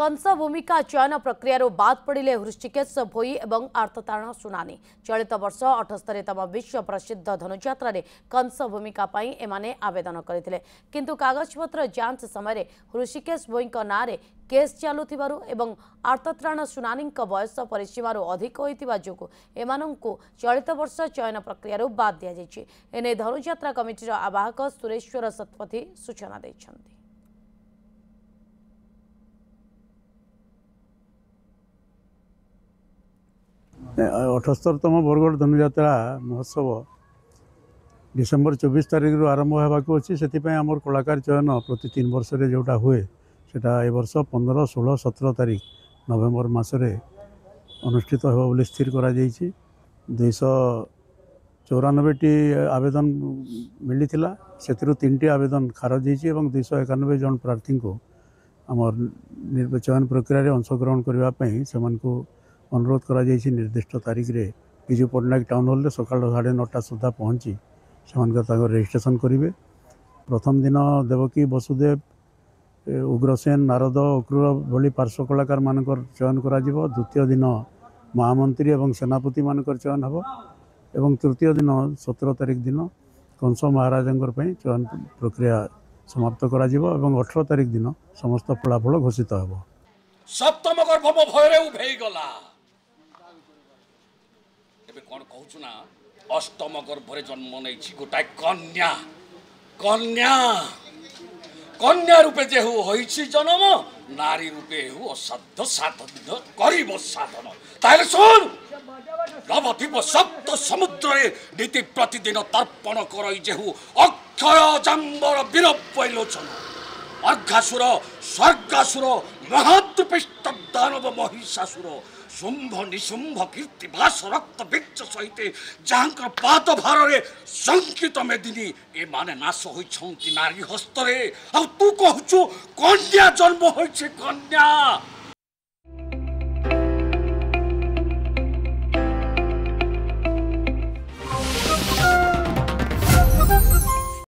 कंस भूमिका चयन प्रक्रिया बाद पड़े हृषिकेश भोई और आर्ततारण सुनानी। चलित वर्ष 78तम विश्व प्रसिद्ध धनुयात्रा कंस भूमिका एमाने आवेदन करते किंतु कागजपत्र जांच समय हृषिकेश भोई ना केस चलुथिबारु एवं आर्तत्राण सुनानी बयस परिसीमार अधिक होइतिबा जोगु एमानंकु चलित वर्ष चयन प्रक्रिया बाद दिया जायछि। एने धनुयात्रा कमिटीर आवाहक सुरेश्वर सतपथी सूचना दैछन्ति। 78तम बरगढ़ धनुयात्रा महोत्सव डिसेम्बर 24 तारिख रु आरंभ होगा अच्छी से आमर कलाकार चयन प्रति 3 वर्ष जोटा हुए सेटा ए वर्ष 15, 16, 17 तारिख नवेम्बर मसरे अनुष्ठित हो बोली स्थिर करा 294टी आवेदन मिली से 3टी आवेदन खारज होती 291 जन प्रार्थी को आमर चयन प्रक्रिया अंशग्रहण करने से अनुरोध करा निर्दिष्ट तारीख रे विजु पट्टनायक टाउन हॉल सका 9:30 सुधा पहुँची से रजिस्ट्रेशन करेंगे। प्रथम दिन देवकी वसुदेव उग्रसेन नारद अक्रूर भली पार्श्व कलाकार मानकर चयन करा। द्वितीय दिन महामंत्री और सेनापति मानकर चयन हम एवं तृतीय दिन 17 तारिख दिन कंस महाराजा चयन प्रक्रिया समाप्त करा 18 तारिख दिन समस्त फलाफल घोषित हो। सप्तम गर्भ भୟରେ उभेई गला एबे कोन कहूछु ना अष्टम गर्भरे जन्म नैछि गोटाय कन्या कन्या कन्या रूपे जेहु होइछि जन्म नारी रूपे हु असाध्य साधन करिब साधन ताले सुन नवद्वीप सप्त समुद्रे नीति प्रतिदिन तर्पण करई जेहु अक्षय जाम्बर वीर पैलोचन अर्घासुर स्वर्गासुर महाद्रुपिष्ट दानव महिषासुर शुंभ निशुंभ कीर्तिभास रक्त बीज सहित जहाँ पाद भारे संकित मेदिनी ए माने नाश होती नारी हस्तरे आ तू कहचु कन्या जन्म होइछे कन्या।